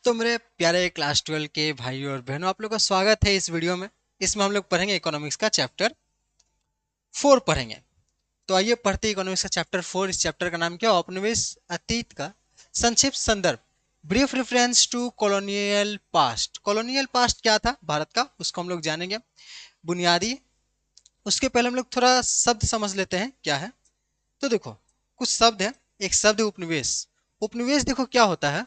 तो मेरे प्यारे क्लास 12 के भाइयों और बहनों, आप लोग का स्वागत है इस वीडियो में। इसमें हम लोग पढ़ेंगे इकोनॉमिक्स का चैप्टर 4 पढ़ेंगे। तो आइए पढ़ते हैं इकोनॉमिक्स का चैप्टर 4। इस चैप्टर का नाम क्या है? औपनिवेश अतीत का संक्षिप्त संदर्भ, brief reference to colonial past. Colonial past क्या था भारत का, उसको हम लोग जानेंगे बुनियादी। उसके पहले हम लोग थोड़ा शब्द समझ लेते हैं क्या है। तो देखो, कुछ शब्द है। एक शब्द है उपनिवेश। उपनिवेश देखो क्या होता है।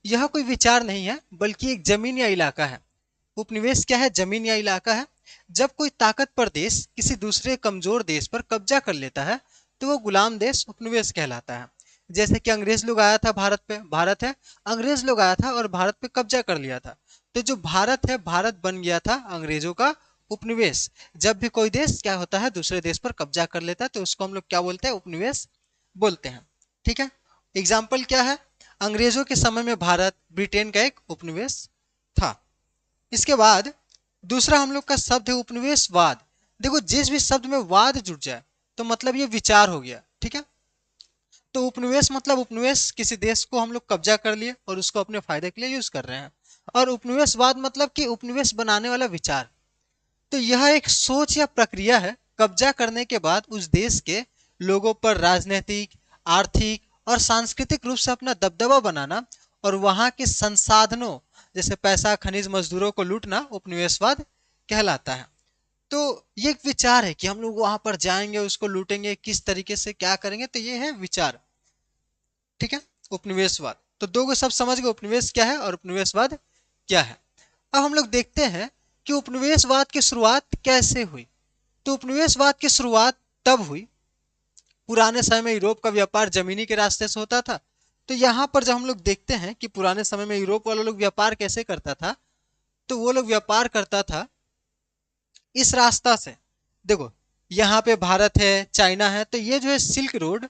यह कोई विचार नहीं है बल्कि एक जमीन या इलाका है। उपनिवेश क्या है? जमीन या इलाका है। जब कोई ताकतवर देश किसी दूसरे कमजोर देश पर कब्जा कर लेता है तो वो गुलाम देश उपनिवेश कहलाता है। जैसे कि अंग्रेज लोग आया था भारत पे, भारत है, अंग्रेज लोग आया था और भारत पे कब्जा कर लिया था। तो जो भारत है, भारत बन गया था अंग्रेजों का उपनिवेश। जब भी कोई देश क्या होता है, दूसरे देश पर कब्जा कर लेता है तो उसको हम लोग क्या बोलते हैं? उपनिवेश बोलते हैं। ठीक है। एग्जाम्पल क्या है? अंग्रेजों के समय में भारत ब्रिटेन का एक उपनिवेश था। इसके बाद दूसरा हम लोग का शब्द है उपनिवेशवाद। देखो, जिस भी शब्द में वाद जुड़ जाए तो मतलब ये विचार हो गया। ठीक है। तो उपनिवेश मतलब उपनिवेश, किसी देश को हम लोग कब्जा कर लिए और उसको अपने फायदे के लिए यूज कर रहे हैं। और उपनिवेशवाद मतलब कि उपनिवेश बनाने वाला विचार। तो यह एक सोच या प्रक्रिया है कब्जा करने के बाद उस देश के लोगों पर राजनीतिक, आर्थिक और सांस्कृतिक रूप से अपना दबदबा बनाना और वहां के संसाधनों जैसे पैसा, खनिज, मजदूरों को लूटना उपनिवेशवाद कहलाता है। तो ये एक विचार है कि हम लोग वहां पर जाएंगे, उसको लूटेंगे, किस तरीके से क्या करेंगे, तो ये है विचार। ठीक है। उपनिवेशवाद। तो दो गो सब समझ गए, उपनिवेश क्या है और उपनिवेशवाद क्या है। अब हम लोग देखते हैं कि उपनिवेशवाद की शुरुआत कैसे हुई। तो उपनिवेशवाद की शुरुआत तब हुई, पुराने समय में यूरोप का व्यापार जमीनी के रास्ते से होता था। तो यहाँ पर जब हम लोग देखते हैं कि पुराने समय में यूरोप वाले लोग व्यापार कैसे करता था, तो वो लोग व्यापार करता था इस रास्ता से। देखो, यहाँ पे भारत है, चाइना है, तो ये जो है सिल्क रोड,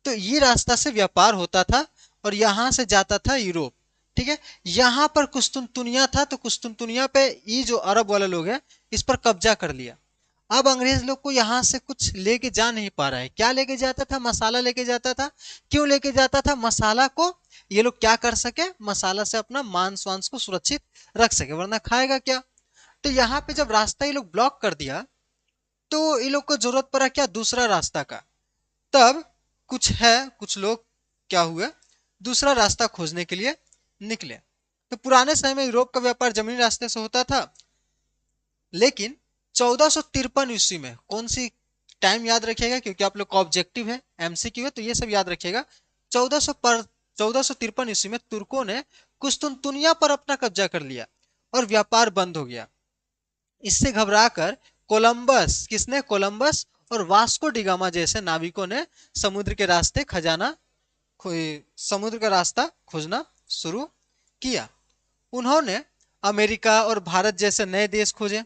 तो ये रास्ता से व्यापार होता था और यहाँ से जाता था यूरोप। ठीक है। यहाँ पर कुस्तुनतुनिया था, तो कुस्तुनतुनिया पे ये जो अरब वाले लोग हैं इस पर कब्जा कर लिया। अब अंग्रेज लोग को यहाँ से कुछ लेके जा नहीं पा रहा है। क्या लेके जाता था? मसाला लेके जाता था। क्यों लेके जाता था? मसाला को ये लोग क्या कर सके, मसाला से अपना मांस वांस को सुरक्षित रख सके, वरना खाएगा क्या। तो यहाँ पे जब रास्ता ये लोग ब्लॉक कर दिया तो ये लोग को जरूरत पड़ा क्या? दूसरा रास्ता का। तब कुछ लोग क्या हुए, दूसरा रास्ता खोजने के लिए निकले। तो पुराने समय में यूरोप का व्यापार जमीनी रास्ते से होता था, लेकिन 1453 ईस्वी में, कौन सी टाइम याद रखिएगा क्योंकि आप लोग का ऑब्जेक्टिव है, एमसीक्यू है, तो ये सब याद रखिएगा। 1453 ईस्वी में तुर्कों ने कुस्तुनतुनिया पर अपना कब्जा कर लिया और व्यापार बंद हो गया। इससे घबराकर कोलंबस, किसने? कोलंबस और वास्को डिगामा जैसे नाविकों ने समुद्र के रास्ते खजाना, समुद्र का रास्ता खोजना शुरू किया। उन्होंने अमेरिका और भारत जैसे नए देश खोजे।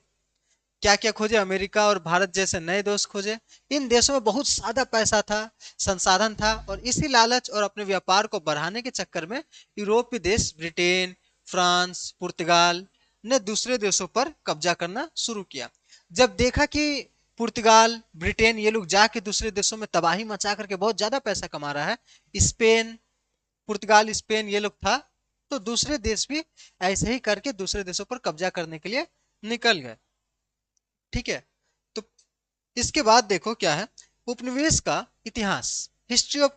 क्या क्या खोजे? अमेरिका और भारत जैसे नए देश खोजे। इन देशों में बहुत ज्यादा पैसा था, संसाधन था, और इसी लालच और अपने व्यापार को बढ़ाने के चक्कर में यूरोपीय देश ब्रिटेन, फ्रांस, पुर्तगाल ने दूसरे देशों पर कब्जा करना शुरू किया। जब देखा कि पुर्तगाल, ब्रिटेन ये लोग जाके दूसरे देशों में तबाही मचा करके बहुत ज्यादा पैसा कमा रहा है, स्पेन, पुर्तगाल, स्पेन ये लोग था, तो दूसरे देश भी ऐसे ही करके दूसरे देशों पर कब्जा करने के लिए निकल गए। ठीक है। तो इसके बाद देखो क्या है, उपनिवेश का इतिहास, हिस्ट्री ऑफ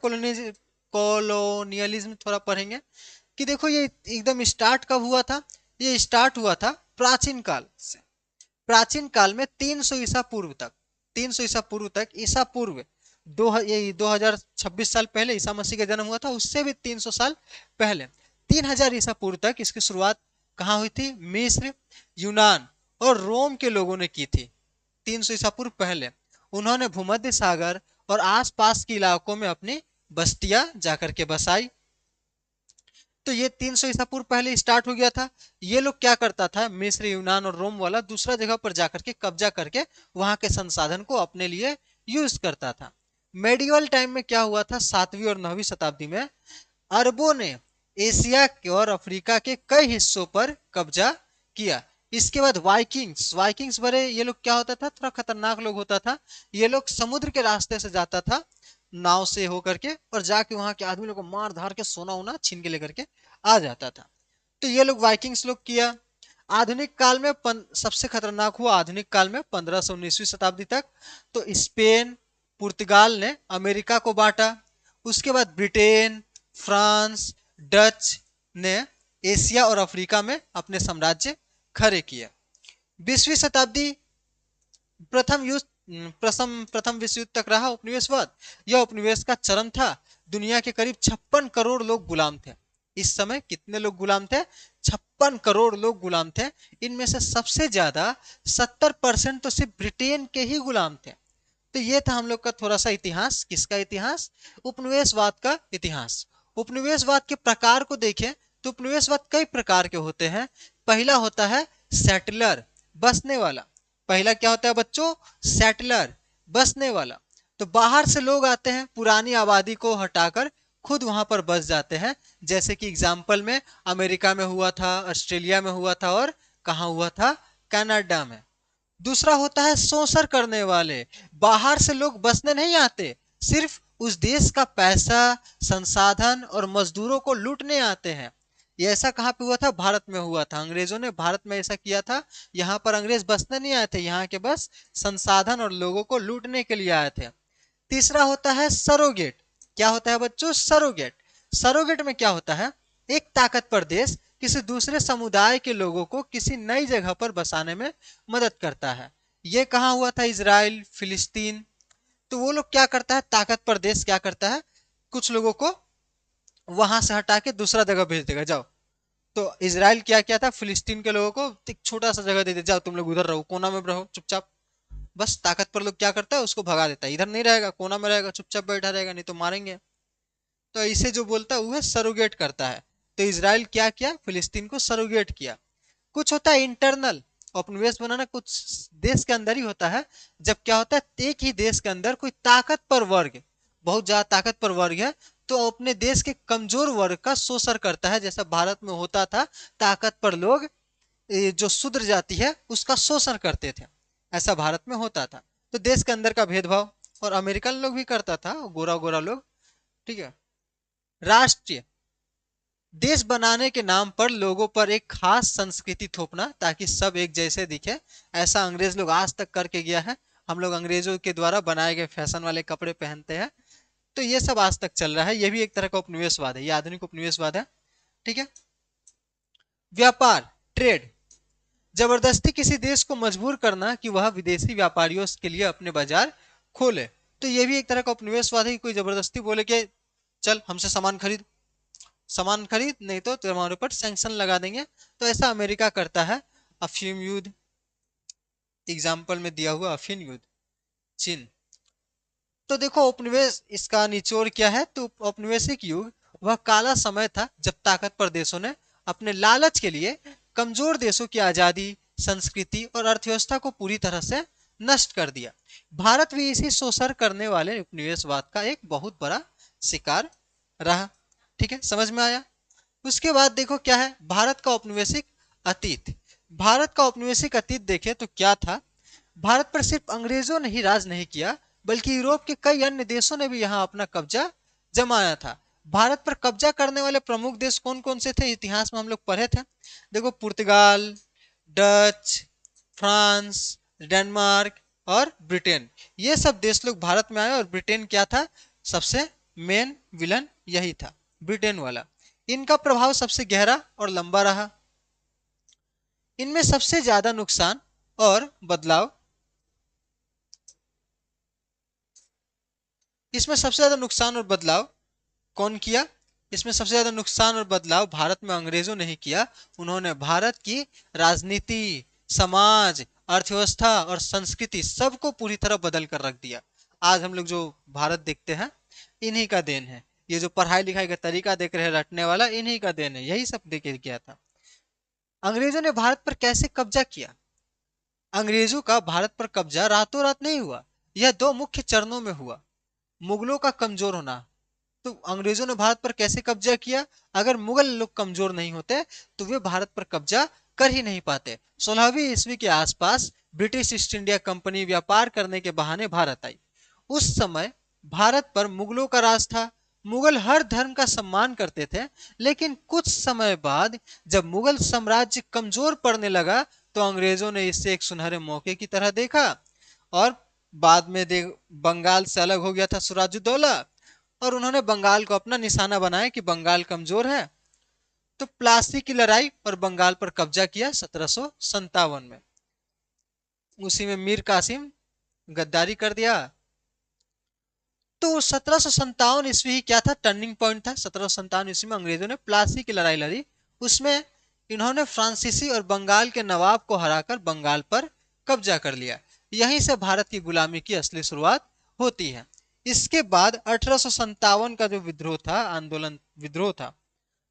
कॉलोनियलिज्म थोड़ा पढ़ेंगे कि देखो ये एकदम स्टार्ट कब हुआ था। ये स्टार्ट हुआ था प्राचीन काल से। प्राचीन काल में 300 ईसा पूर्व तक, 300 ईसा पूर्व तक, ईसा पूर्व ये 2026 साल पहले ईसा मसीह का जन्म हुआ था, उससे भी 300 साल पहले, 3000 ईसा पूर्व तक इसकी शुरुआत कहाँ हुई थी? मिस्र, यूनान और रोम के लोगों ने की थी। 300 ईसा पूर्व पहले उन्होंने भूमध्य सागर और आसपास के इलाकों में अपनी बस्तियां जाकर के बसाई। तो ये 300 ईसा पूर्व पहले स्टार्ट हो गया था। ये लोग क्या करता था, मिस्र, यूनान और रोम वाला दूसरा जगह पर जाकर के कब्जा करके वहां के संसाधन को अपने लिए यूज करता था। मेडिवल टाइम में क्या हुआ था, 7वीं और 9वीं शताब्दी में अरबों ने एशिया के और अफ्रीका के कई हिस्सों पर कब्जा किया। इसके बाद वाइकिंग्स, वाइकिंग्स बड़े ये लोग क्या होता था, थोड़ा खतरनाक लोग होता था। ये लोग समुद्र के रास्ते से जाता था नाव से होकर के, और जाके वहां के आदमी लोग को मार धार के सोना वोना छीन के लेकर के आ जाता था। तो ये लोग वाइकिंग्स लोग किया। आधुनिक काल में सबसे खतरनाक हुआ आधुनिक काल में 1500 से 19वीं शताब्दी तक। तो स्पेन, पुर्तगाल ने अमेरिका को बांटा। उसके बाद ब्रिटेन, फ्रांस, डच ने एशिया और अफ्रीका में अपने साम्राज्य खड़े किए। 20वीं शताब्दी प्रथम विश्व युद्ध तक रहा उपनिवेशवाद। यह उपनिवेश का चरम था। दुनिया के करीब 56 करोड़ लोग गुलाम थे। इस समय कितने लोग गुलाम थे? 56 करोड़ लोग गुलाम थे। इनमें से सबसे ज्यादा 70% तो सिर्फ ब्रिटेन के ही गुलाम थे। तो ये था हम लोग का थोड़ा सा इतिहास। किसका इतिहास? उपनिवेशवाद का इतिहास। उपनिवेशवाद के प्रकार को देखें तो उपनिवेशवाद कई प्रकार के होते हैं। पहला होता है सेटलर, बसने वाला। पहला क्या होता है बच्चों? सेटलर, बसने वाला। तो बाहर से लोग आते हैं, पुरानी आबादी को हटाकर खुद वहां पर बस जाते हैं। जैसे कि एग्जाम्पल में अमेरिका में हुआ था, ऑस्ट्रेलिया में हुआ था, और कहाँ हुआ था? कनाडा में। दूसरा होता है शोषण करने वाले। बाहर से लोग बसने नहीं आते, सिर्फ उस देश का पैसा, संसाधन और मजदूरों को लूटने आते हैं। ये ऐसा कहाँ पे हुआ था? भारत में हुआ था। अंग्रेजों ने भारत में ऐसा किया था। यहाँ पर अंग्रेज बसने नहीं आए थे, यहाँ के बस संसाधन और लोगों को लूटने के लिए आए थे। तीसरा होता है सरोगेट। क्या होता है बच्चों? सरोगेट। सरोगेट में क्या होता है? एक ताकतवर देश किसी दूसरे समुदाय के लोगों को किसी नई जगह पर बसाने में मदद करता है। ये कहाँ हुआ था? इजराइल, फिलिस्तीन। तो वो लोग क्या करता है? ताकतवर देश क्या करता है? कुछ लोगों को वहां से हटा के दूसरा जगह भेज देगा, जाओ। तो इजराइल क्या किया था? फिलिस्तीन के लोगों को एक छोटा सा जगह दे दे, जाओ तुम लोग उधर रहो, कोना में रहो चुपचाप। बस ताकतवर लोग क्या करता है? उसको भगा देता है, इधर नहीं रहेगा, कोना में रहेगा, चुपचाप बैठा रहेगा, नहीं तो मारेंगे। तो इसे जो बोलता है वह सरोगेट करता है। तो इजराइल क्या किया? फिलिस्तीन को सरोगेट किया। कुछ होता है इंटरनल, उपनिवेश बनाना कुछ देश के अंदर ही होता है। जब क्या होता है? एक ही देश के अंदर कोई ताकतवर वर्ग, बहुत ज्यादा ताकतवर वर्ग है, तो अपने देश के कमजोर वर्ग का शोषण करता है। जैसा भारत में होता था, ताकतवर लोग जो शूद्र जाति है उसका शोषण करते थे, ऐसा भारत में होता था। तो देश के अंदर का भेदभाव, और अमेरिकन लोग भी करता था, गोरा गोरा लोग। ठीक है। राष्ट्रीय, देश बनाने के नाम पर लोगों पर एक खास संस्कृति थोपना ताकि सब एक जैसे दिखे, ऐसा अंग्रेज लोग आज तक करके गया है। हम लोग अंग्रेजों के द्वारा बनाए गए फैशन वाले कपड़े पहनते हैं। तो ये सब आज तक चल रहा है। ये भी एक तरह का उपनिवेशवाद है, ये आधुनिक उपनिवेशवाद है। ठीक है। व्यापार, ट्रेड, जबरदस्ती किसी देश को मजबूर करना कि वह विदेशी व्यापारियों के लिए अपने बाजार खोले। तो ये भी एक तरह का उपनिवेशवाद है। कोई जबरदस्ती बोले कि चल हमसे सामान खरीद, नहीं तो तुम्हारे ऊपर सैंक्शन लगा देंगे। तो ऐसा अमेरिका करता है। अफीम युद्ध एग्जाम्पल में दिया हुआ, अफीम युद्ध, चीन। तो देखो उपनिवेश, इसका निचोड़ क्या है? तो औपनिवेशिक युग वह काला समय था जब ताकतवर देशों ने अपने लालच के लिए कमजोर देशों की आजादी, संस्कृति और अर्थव्यवस्था को पूरी तरह से नष्ट कर दिया। भारत भी इसी शोषण करने वाले उपनिवेशवाद का एक बहुत बड़ा शिकार रहा। ठीक है, समझ में आया? उसके बाद देखो क्या है भारत का औपनिवेशिक अतीत। भारत का औपनिवेशिक अतीत देखे तो क्या था? भारत पर सिर्फ अंग्रेजों ने ही राज नहीं किया, बल्कि यूरोप के कई अन्य देशों ने भी यहाँ अपना कब्जा जमाया था। भारत पर कब्जा करने वाले प्रमुख देश कौन कौन से थे? इतिहास में हम लोग पढ़े थे। देखो, पुर्तगाल, डच, फ्रांस, डेनमार्क और ब्रिटेन, ये सब देश लोग भारत में आए। और ब्रिटेन क्या था? सबसे मेन विलन यही था, ब्रिटेन वाला। इनका प्रभाव सबसे गहरा और लंबा रहा। इनमें सबसे ज्यादा नुकसान और बदलाव, इसमें सबसे ज्यादा नुकसान और बदलाव कौन किया? इसमें सबसे ज्यादा नुकसान और बदलाव भारत में अंग्रेजों ने ही किया। उन्होंने भारत की राजनीति, समाज, अर्थव्यवस्था और संस्कृति सबको पूरी तरह बदल कर रख दिया। आज हम लोग जो भारत देखते हैं, इन्हीं का देन है। ये जो पढ़ाई लिखाई का तरीका देख रहे हैं रटने वाला, इन्हीं का देन है। यही सब देखे गया था। अंग्रेजों ने भारत पर कैसे कब्जा किया? अंग्रेजों का भारत पर कब्जा रातों रात नहीं हुआ। यह दो मुख्य चरणों में हुआ। मुगलों का कमजोर होना। तो अंग्रेजों ने भारत पर कैसे कब्जा किया? अगर मुगल लोग कमजोर नहीं होते तो वे भारत पर कब्जा कर ही नहीं पाते। 16वीं ईस्वी के आसपास ब्रिटिश ईस्ट इंडिया कंपनी व्यापार करने के बहाने भारत आई। उस समय भारत पर मुगलों का राज था। मुगल हर धर्म का सम्मान करते थे, लेकिन कुछ समय बाद जब मुगल साम्राज्य कमजोर पड़ने लगा तो अंग्रेजों ने इसे एक सुनहरे मौके की तरह देखा और बाद में बंगाल से अलग हो गया था सिराजुद्दौला, और उन्होंने बंगाल को अपना निशाना बनाया कि बंगाल कमजोर है, तो प्लासी की लड़ाई और बंगाल पर कब्जा किया 1757 में। उसी में मीर कासिम गद्दारी कर दिया। तो 1757 ईस्वी क्या था, टर्निंग पॉइंट था। 1757 ईस्वी में अंग्रेजों ने प्लासी की लड़ाई लड़ी। उसमें इन्होंने फ्रांसीसी और बंगाल के नवाब को हराकर बंगाल पर कब्जा कर लिया। यहीं से भारत की गुलामी की असली शुरुआत होती है। इसके बाद 1857 का जो विद्रोह था, आंदोलन विद्रोह था,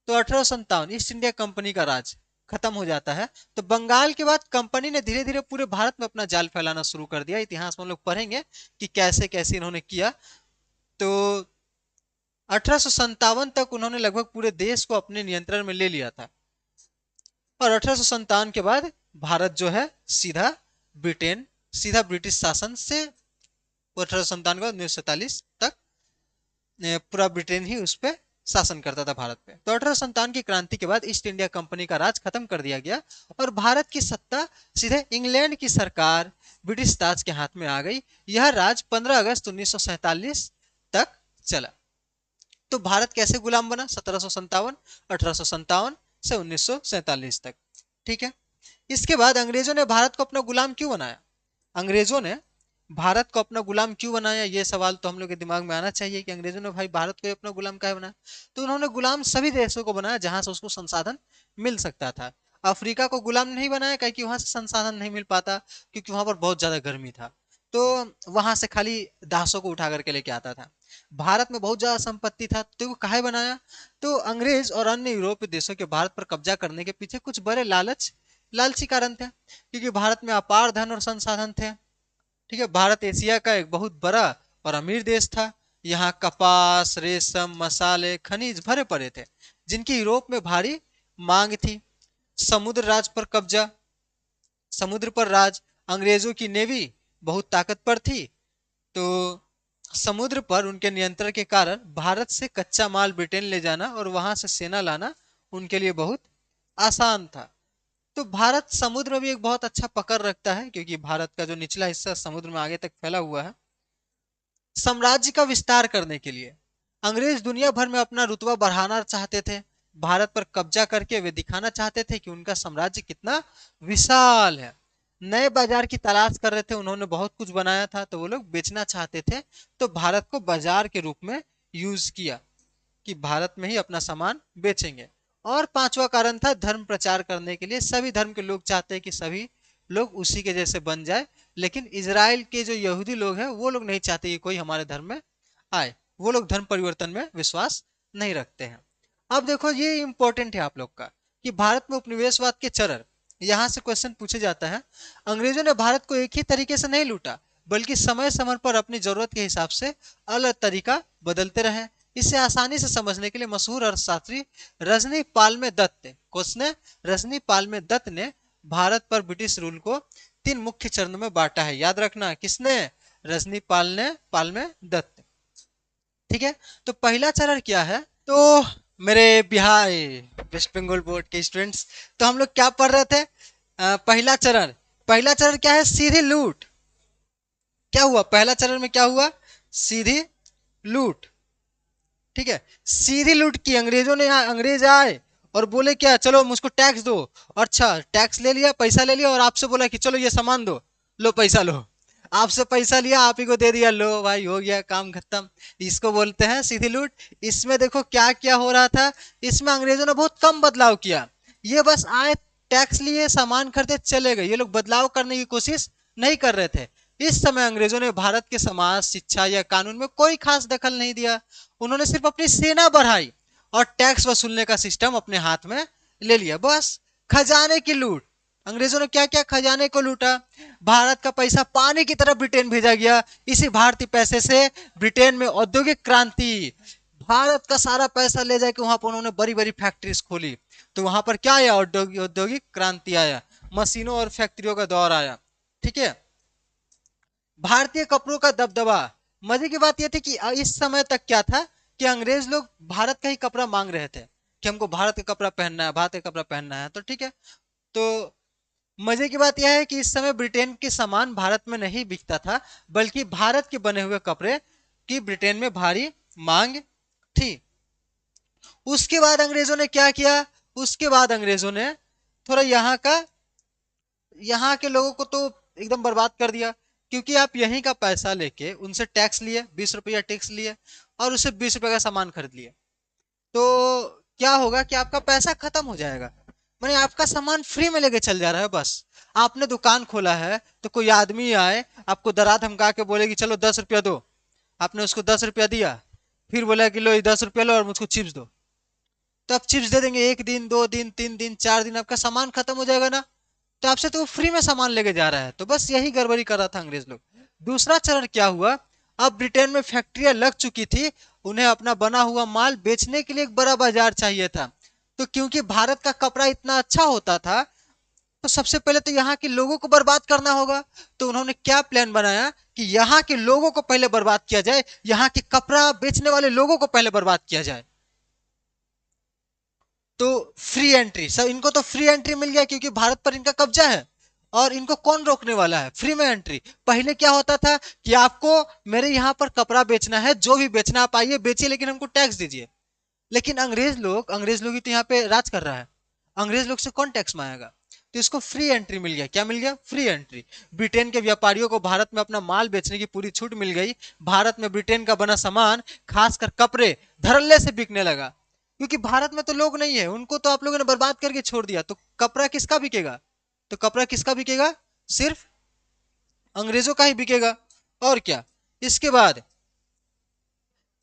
तो 1857 ईस्ट इंडिया कंपनी का राज खत्म हो जाता है। तो बंगाल के बाद कंपनी ने धीरे धीरे पूरे भारत में अपना जाल फैलाना शुरू कर दिया। इतिहास में हम लोग पढ़ेंगे कि कैसे कैसे इन्होंने किया। तो 1857 तक उन्होंने लगभग पूरे देश को अपने नियंत्रण में ले लिया था, और 1857 के बाद भारत जो है सीधा ब्रिटिश शासन से 1857 के बाद 1947 तक पूरा ब्रिटेन ही उस पर शासन करता था भारत पे। तो 1857 की क्रांति के बाद ईस्ट इंडिया कंपनी का राज खत्म कर दिया गया और भारत की सत्ता सीधे इंग्लैंड की सरकार ब्रिटिश ताज के हाथ में आ गई। यह राज 15 अगस्त 1947 तक चला। तो भारत कैसे गुलाम बना, 1857 से 1947 तक। ठीक है, इसके बाद अंग्रेजों ने भारत को अपना गुलाम क्यों बनाया? अंग्रेजों ने भारत को अपना गुलाम क्यों बनाया, ये सवाल तो हम लोग के दिमाग में आना चाहिए कि अंग्रेजों ने भाई भारत को अपना गुलाम क्यों बनाया। तो उन्होंने गुलाम सभी देशों को बनाया जहां से उसको संसाधन मिल सकता था। अफ्रीका को गुलाम नहीं बनाया क्योंकि वहां से संसाधन नहीं मिल पाता, क्योंकि वहां पर बहुत ज्यादा गर्मी था, तो वहां से खाली दासों को उठा करके लेके आता था। भारत में बहुत ज्यादा संपत्ति था, तो वो काहे बनाया? तो अंग्रेज और अन्य यूरोपीय देशों के भारत पर कब्जा करने के पीछे कुछ बड़े लालची कारण थे, क्योंकि भारत में अपार धन और संसाधन थे। ठीक है, भारत एशिया का एक बहुत बड़ा और अमीर देश था। यहाँ कपास, रेशम, मसाले, खनिज भरे पड़े थे, जिनकी यूरोप में भारी मांग थी। समुद्र राज पर कब्जा, समुद्र पर राज, अंग्रेजों की नेवी बहुत ताकतवर थी, तो समुद्र पर उनके नियंत्रण के कारण भारत से कच्चा माल ब्रिटेन ले जाना और वहां से सेना लाना उनके लिए बहुत आसान था। तो भारत समुद्र में भी एक बहुत अच्छा पकड़ रखता है, क्योंकि भारत का जो निचला हिस्सा समुद्र में आगे तक फैला हुआ है। साम्राज्य का विस्तार करने के लिए अंग्रेज दुनिया भर में अपना रुतबा बढ़ाना चाहते थे। भारत पर कब्जा करके वे दिखाना चाहते थे कि उनका साम्राज्य कितना विशाल है। नए बाजार की तलाश कर रहे थे, उन्होंने बहुत कुछ बनाया था, तो वो लोग बेचना चाहते थे, तो भारत को बाजार के रूप में यूज किया कि भारत में ही अपना सामान बेचेंगे। और पांचवा कारण था धर्म प्रचार करने के लिए। सभी धर्म के लोग चाहते हैं कि सभी लोग उसी के जैसे बन जाए, लेकिन इजराइल के जो यहूदी लोग हैं वो लोग नहीं चाहते कि कोई हमारे धर्म में आए। वो लोग धर्म परिवर्तन में विश्वास नहीं रखते हैं। अब देखो, ये इंपॉर्टेंट है आप लोग का कि भारत में उपनिवेशवाद के चरण, यहां से क्वेश्चन पूछे जाता है। अंग्रेजों ने भारत को एक ही तरीके से नहीं लूटा, बल्कि समय समय पर अपनी जरूरत के हिसाब से अलग तरीका बदलते रहे। इसे आसानी से समझने के लिए मशहूर अर्थशास्त्री रजनी पालमे दत्त, किसने? रजनी पालमे दत्त ने भारत पर ब्रिटिश रूल को 3 मुख्य चरणों में बांटा है। याद रखना, किसने? रजनी पालमे दत्त। ठीक है, तो पहला चरण क्या है? तो मेरे बिहार वेस्ट बंगाल बोर्ड के स्टूडेंट्स, तो हम लोग क्या पढ़ रहे थे? पहला चरण क्या है? सीधी लूट। क्या हुआ पहला चरण में? क्या हुआ? सीधी लूट। ठीक है, सीधी लूट की। अंग्रेज आए और बोले क्या, चलो मुझको टैक्स दो। अच्छा, टैक्स ले लिया, पैसा ले लिया, और आपसे बोला कि चलो ये सामान दो, लो पैसा लो। आपसे पैसा लिया, आप ही को दे दिया, लो भाई हो गया काम खत्म। इसको बोलते हैं सीधी लूट। इसमें देखो क्या क्या हो रहा था। इसमें अंग्रेजों ने बहुत कम बदलाव किया। ये बस आए, टैक्स लिए, सामान खरीदे, चले गए। ये लोग बदलाव करने की कोशिश नहीं कर रहे थे। इस समय अंग्रेजों ने भारत के समाज, शिक्षा या कानून में कोई खास दखल नहीं दिया। उन्होंने सिर्फ अपनी सेना बढ़ाई और टैक्स वसूलने का सिस्टम अपने हाथ में ले लिया, बस। खजाने की लूट। अंग्रेजों ने क्या क्या? खजाने को लूटा। भारत का पैसा पानी की तरह ब्रिटेन भेजा गया। इसी भारतीय पैसे से ब्रिटेन में औद्योगिक क्रांति, भारत का सारा पैसा ले जाके वहां पर उन्होंने बड़ी बड़ी फैक्ट्रीज खोली। तो वहां पर क्या आया? औद्योगिक क्रांति आया, मशीनों और फैक्ट्रियों का दौर आया। ठीक है, भारतीय कपड़ों का दबदबा। मजे की बात यह थी कि इस समय तक क्या था कि अंग्रेज लोग भारत का ही कपड़ा मांग रहे थे कि हमको भारत का कपड़ा पहनना है, भारत का कपड़ा पहनना है। तो ठीक है, तो मजे की बात यह है कि इस समय ब्रिटेन के सामान भारत में नहीं बिकता था, बल्कि भारत के बने हुए कपड़े की ब्रिटेन में भारी मांग थी। उसके बाद अंग्रेजों ने क्या किया, उसके बाद अंग्रेजों ने थोड़ा यहाँ के लोगों को तो एकदम बर्बाद कर दिया, क्योंकि आप यहीं का पैसा लेके उनसे टैक्स लिए, 20 रुपया टैक्स लिए और उससे 20 रुपए का सामान खरीद लिए। तो क्या होगा कि आपका पैसा खत्म हो जाएगा, मैंने आपका सामान फ्री में लेके चल जा रहा है। बस आपने दुकान खोला है तो कोई आदमी आए आपको डरा धमका के बोले कि चलो 10 रुपया दो, आपने उसको 10 रुपया दिया, फिर बोला कि लो ये 10 रुपया लो और मुझको चिप्स दो, तो आप चिप्स दे देंगे, 1 दिन 2 दिन 3 दिन 4 दिन आपका सामान खत्म हो जाएगा ना। तो आपसे तो वो फ्री में सामान लेके जा रहा है। तो बस यही गड़बड़ी कर रहा था अंग्रेज लोग। दूसरा चरण क्या हुआ, अब ब्रिटेन में फैक्ट्रियां लग चुकी थी, उन्हें अपना बना हुआ माल बेचने के लिए एक बड़ा बाजार चाहिए था। तो क्योंकि भारत का कपड़ा इतना अच्छा होता था, तो सबसे पहले तो यहाँ के लोगों को बर्बाद करना होगा। तो उन्होंने क्या प्लान बनाया कि यहाँ के लोगों को पहले बर्बाद किया जाए, यहाँ के कपड़ा बेचने वाले लोगों को पहले बर्बाद किया जाए। तो फ्री एंट्री, सब इनको तो फ्री एंट्री मिल गया क्योंकि भारत पर इनका कब्जा है, और इनको कौन रोकने वाला है, फ्री में एंट्री। पहले क्या होता था कि आपको मेरे यहाँ पर कपड़ा बेचना है, जो भी बेचना आप आइए बेचिए, लेकिन हमको टैक्स दीजिए। लेकिन अंग्रेज लोग ही तो यहाँ पे राज कर रहा है, अंग्रेज लोग से कौन टैक्स मांगेगा। तो इसको फ्री एंट्री मिल गया, क्या मिल गया, फ्री एंट्री। ब्रिटेन के व्यापारियों को भारत में अपना माल बेचने की पूरी छूट मिल गई। भारत में ब्रिटेन का बना सामान, खासकर कपड़े, धड़ल्ले से बिकने लगा, क्योंकि भारत में तो लोग नहीं है, उनको तो आप लोगों ने बर्बाद करके छोड़ दिया। तो कपड़ा किसका बिकेगा, तो कपड़ा किसका बिकेगा, सिर्फ अंग्रेजों का ही बिकेगा। और क्या, इसके बाद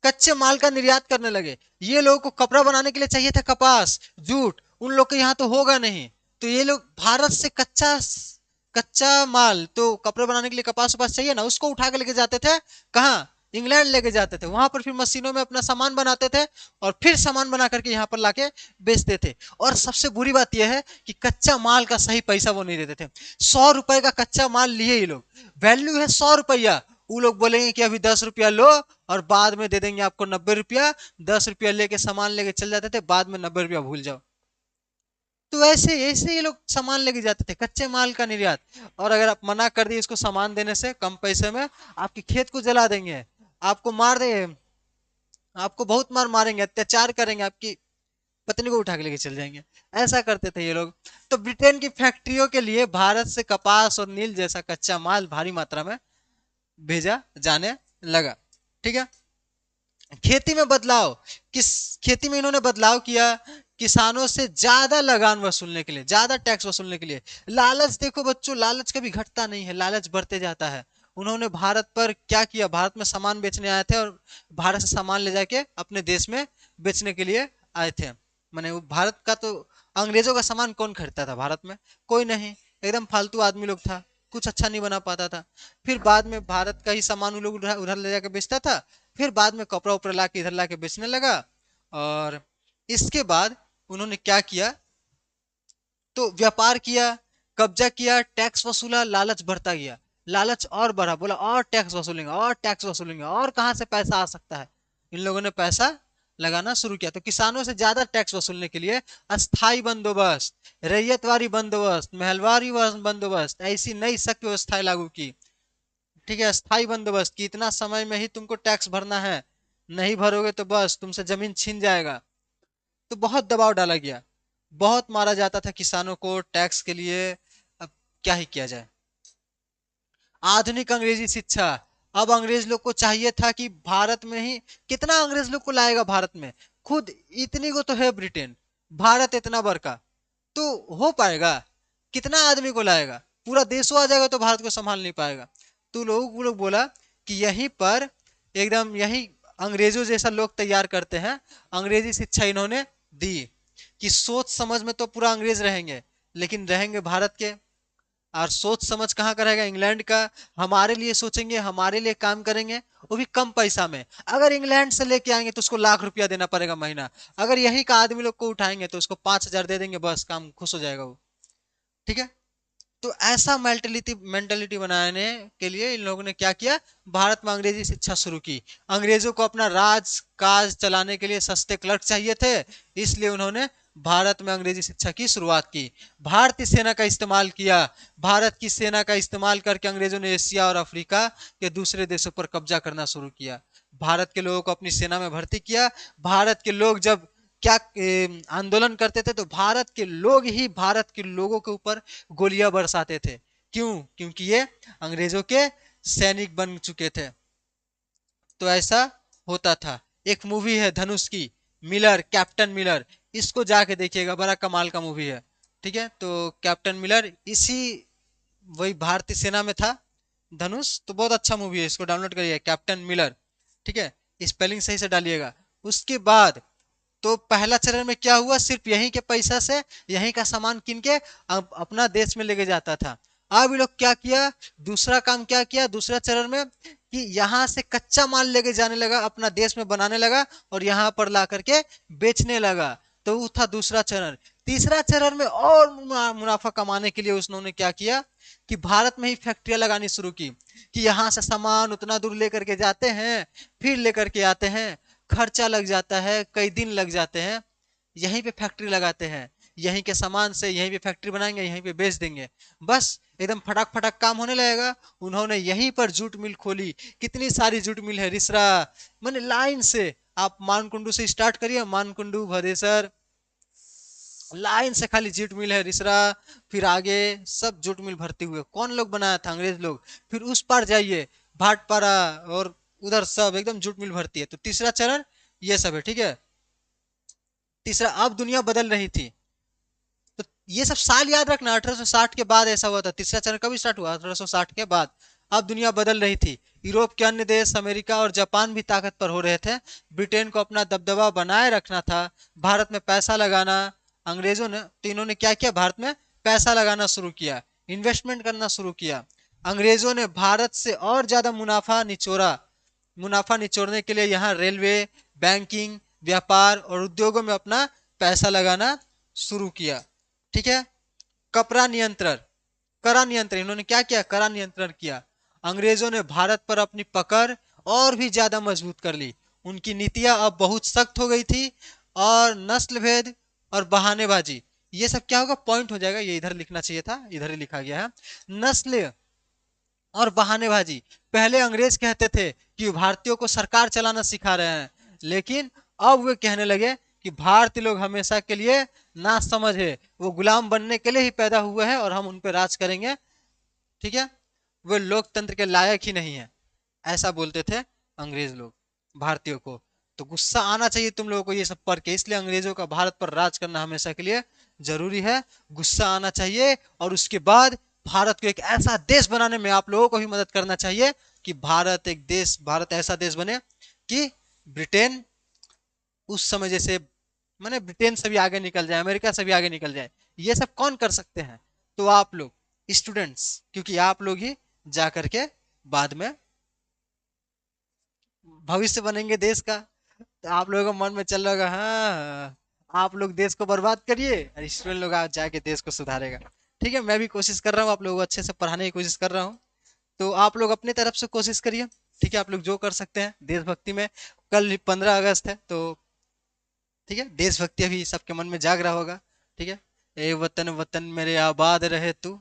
कच्चे माल का निर्यात करने लगे। ये लोगों को कपड़ा बनाने के लिए चाहिए था कपास, जूट, उन लोग के यहाँ तो होगा नहीं। तो ये लोग भारत से कच्चा कच्चा माल, तो कपड़े बनाने के लिए कपास वपास चाहिए ना, उसको उठा के लेके जाते थे कहाँ, इंग्लैंड लेके जाते थे, वहां पर फिर मशीनों में अपना सामान बनाते थे और फिर सामान बना करके यहाँ पर लाके बेचते थे। और सबसे बुरी बात यह है कि कच्चा माल का सही पैसा वो नहीं देते थे। 100 रुपए का कच्चा माल लिए ये लोग, वैल्यू है 100 रुपया, वो लोग बोलेंगे कि अभी 10 रुपया लो और बाद में दे देंगे आपको 90 रुपया। 10 रुपया लेके सामान लेके चल जाते थे, बाद में 90 रुपया भूल जाओ। तो ऐसे ऐसे ये लोग सामान लेके जाते थे, कच्चे माल का निर्यात। और अगर आप मना कर दिए इसको सामान देने से कम पैसे में, आपके खेत को जला देंगे, आपको मार दे, आपको बहुत मारेंगे, अत्याचार करेंगे, आपकी पत्नी को उठा के लेके चल जाएंगे। ऐसा करते थे ये लोग। तो ब्रिटेन की फैक्ट्रियों के लिए भारत से कपास और नील जैसा कच्चा माल भारी मात्रा में भेजा जाने लगा। ठीक है, खेती में बदलाव, किस खेती में इन्होंने बदलाव किया, किसानों से ज्यादा लगान वसूलने के लिए, ज्यादा टैक्स वसूलने के लिए। लालच देखो बच्चों, लालच कभी घटता नहीं है, लालच बढ़ते जाता है। उन्होंने भारत पर क्या किया, भारत में सामान बेचने आए थे और भारत से सामान ले जाके अपने देश में बेचने के लिए आए थे। मैंने वो भारत का तो, अंग्रेजों का सामान कौन खरीदता था भारत में, कोई नहीं, एकदम फालतू आदमी लोग था, कुछ अच्छा नहीं बना पाता था। फिर बाद में भारत का ही सामान वो लोग उधर उधर ले जाके बेचता था, फिर बाद में कपड़ा उपड़ा ला के इधर ला के बेचने लगा। और इसके बाद उन्होंने क्या किया, तो व्यापार किया, कब्जा किया, टैक्स वसूला, लालच बढ़ता गया, लालच और बढ़ा, बोला और टैक्स वसूलेंगे और टैक्स वसूलेंगे, और कहाँ से पैसा आ सकता है। इन लोगों ने पैसा लगाना शुरू किया। तो किसानों से ज्यादा टैक्स वसूलने के लिए अस्थाई बंदोबस्त, रैयतवारी बंदोबस्त, महलवारी बंदोबस्त, ऐसी नई सख्त व्यवस्थाएं लागू की। ठीक है, अस्थाई बंदोबस्त कि इतना समय में ही तुमको टैक्स भरना है, नहीं भरोगे तो बस तुमसे जमीन छीन जाएगा। तो बहुत दबाव डाला गया, बहुत मारा जाता था किसानों को टैक्स के लिए। अब क्या ही किया जाए। आधुनिक अंग्रेजी शिक्षा, अब अंग्रेज लोग को चाहिए था कि भारत में ही, कितना अंग्रेज लोग को लाएगा भारत में, खुद इतनी को तो है ब्रिटेन, भारत इतना बड़का, तो हो पाएगा, कितना आदमी को लाएगा, पूरा देशों आ जाएगा तो भारत को संभाल नहीं पाएगा। तो लोग बोला कि यहीं पर एकदम यही अंग्रेजों जैसा लोग तैयार करते हैं। अंग्रेजी शिक्षा इन्होंने दी कि सोच समझ में तो पूरा अंग्रेज रहेंगे, लेकिन रहेंगे भारत के। और सोच समझ कहाँ का रहेगा, इंग्लैंड का। हमारे लिए सोचेंगे, हमारे लिए काम करेंगे, वो भी कम पैसा में। अगर इंग्लैंड से लेके आएंगे तो उसको लाख रुपया देना पड़ेगा महीना, अगर यही का आदमी लोग को उठाएंगे तो उसको 5,000 दे देंगे, बस काम खुश हो जाएगा वो। ठीक है, तो ऐसा मेंटेलिटी बनाने के लिए इन लोगों ने क्या किया, भारत में अंग्रेजी शिक्षा शुरू की। अंग्रेजों को अपना राज काज चलाने के लिए सस्ते क्लर्क चाहिए थे, इसलिए उन्होंने भारत में अंग्रेजी शिक्षा की शुरुआत की। भारतीय सेना का इस्तेमाल किया। भारत की सेना का इस्तेमाल करके अंग्रेजों ने एशिया और अफ्रीका के दूसरे देशों पर कब्जा करना शुरू किया। भारत के लोगों को अपनी सेना में भर्ती किया। भारत के लोग जब क्या आंदोलन करते थे तो भारत के लोग ही भारत के लोगों के ऊपर गोलियां बरसाते थे। क्यों? क्योंकि ये अंग्रेजों के सैनिक बन चुके थे। तो ऐसा होता था। एक मूवी है धनुष की, मिलर, कैप्टन मिलर, इसको जाके देखिएगा, बड़ा कमाल का मूवी है। ठीक है, तो कैप्टन मिलर इसी वही भारतीय सेना में था, धनुष। तो बहुत अच्छा मूवी है, इसको डाउनलोड करिए, कैप्टन मिलर। ठीक है, स्पेलिंग सही से डालिएगा। उसके बाद तो पहला चरण में क्या हुआ, सिर्फ यहीं के पैसा से यहीं का सामान किन के अपना देश में लेके जाता था। अब ये लोग क्या किया, दूसरा काम क्या किया दूसरा चरण में, कि यहाँ से कच्चा माल लेके जाने लगा, अपना देश में बनाने लगा और यहाँ पर ला करके बेचने लगा। तो वो था दूसरा चरण। तीसरा चरण में और मुनाफा कमाने के लिए उन्होंने क्या किया कि भारत में ही फैक्ट्रियां लगानी शुरू की, कि यहाँ से सामान उतना दूर लेकर के जाते हैं, फिर लेकर के आते हैं, खर्चा लग जाता है, कई दिन लग जाते हैं, यहीं पे फैक्ट्री लगाते हैं, यहीं के सामान से यहीं पे फैक्ट्री बनाएंगे, यहीं पे बेच देंगे, बस एकदम फटाक फटाक काम होने लगेगा। उन्होंने यहीं पर जूट मिल खोली। कितनी सारी जूट मिल है, रिसरा, मैंने लाइन से, आप मानकुंडू से स्टार्ट करिए, मानकुंडू, भदेसर, लाइन से खाली जूट मिल है, रिसरा, फिर आगे सब जूट मिल भरती हुए। कौन लोग बनाया था, अंग्रेज लोग। फिर उस पार जाइए भाटपारा और उधर सब एकदम जूट मिल भरती है। तो तीसरा चरण ये सब है। ठीक है, तीसरा, अब दुनिया बदल रही थी। तो ये सब साल याद रखना, 1860 के बाद ऐसा हुआ था। तीसरा चरण कब स्टार्ट हुआ, 1860 के बाद। अब दुनिया बदल रही थी। यूरोप के अन्य देश, अमेरिका और जापान भी ताकत पर हो रहे थे। ब्रिटेन को अपना दबदबा बनाए रखना था, भारत में पैसा लगाना। अंग्रेजों ने तो इन्होंने क्या किया, भारत में पैसा लगाना शुरू किया, इन्वेस्टमेंट करना शुरू किया। अंग्रेजों ने भारत से और ज्यादा मुनाफा निचोड़ा। मुनाफा निचोड़ने के लिए यहाँ रेलवे, बैंकिंग, व्यापार और उद्योगों में अपना पैसा लगाना शुरू किया। ठीक है, कपड़ा नियंत्रण, करा नियंत्रण, इन्होंने क्या किया, करा नियंत्रण किया। अंग्रेजों ने भारत पर अपनी पकड़ और भी ज्यादा मजबूत कर ली। उनकी नीतियां अब बहुत सख्त हो गई थी, और नस्ल भेद और बहानेबाजी, ये सब क्या होगा, पॉइंट हो जाएगा, ये इधर लिखना चाहिए था, इधर ही लिखा गया है। नस्ल और बहानेबाजी, पहले अंग्रेज कहते थे कि भारतीयों को सरकार चलाना सिखा रहे हैं, लेकिन अब वे कहने लगे कि भारतीय लोग हमेशा के लिए ना समझ है, वो गुलाम बनने के लिए ही पैदा हुए हैं और हम उन पर राज करेंगे। ठीक है, वे लोकतंत्र के लायक ही नहीं है, ऐसा बोलते थे अंग्रेज लोग भारतीयों को। तो गुस्सा आना चाहिए तुम लोगों को ये सब पढ़ के, इसलिए अंग्रेजों का भारत पर राज करना हमेशा के लिए जरूरी है। गुस्सा आना चाहिए, और उसके बाद भारत को एक ऐसा देश बनाने में आप लोगों को भी मदद करना चाहिए कि भारत ऐसा देश बने कि ब्रिटेन उस समय जैसे, मैंने ब्रिटेन से भी आगे निकल जाए, अमेरिका से भी आगे निकल जाए। ये सब कौन कर सकते हैं, तो आप लोग स्टूडेंट्स, क्योंकि आप लोग ही जा करके बाद में भविष्य बनेंगे देश का। तो आप लोगों के मन में चल रहा होगा, हाँ आप लोग देश को बर्बाद करिए और स्टूडेंट लोग आ जाके देश को सुधारेगा। ठीक है, मैं भी कोशिश कर रहा हूँ, आप लोगों को अच्छे से पढ़ाने की कोशिश कर रहा हूँ। तो आप लोग अपने तरफ से कोशिश करिए। ठीक है, आप लोग जो कर सकते हैं देशभक्ति में। कल 15 अगस्त है, तो ठीक है, देशभक्ति अभी सबके मन में जाग रहा होगा। ठीक है, ए वतन वतन मेरे आबाद रहे तू।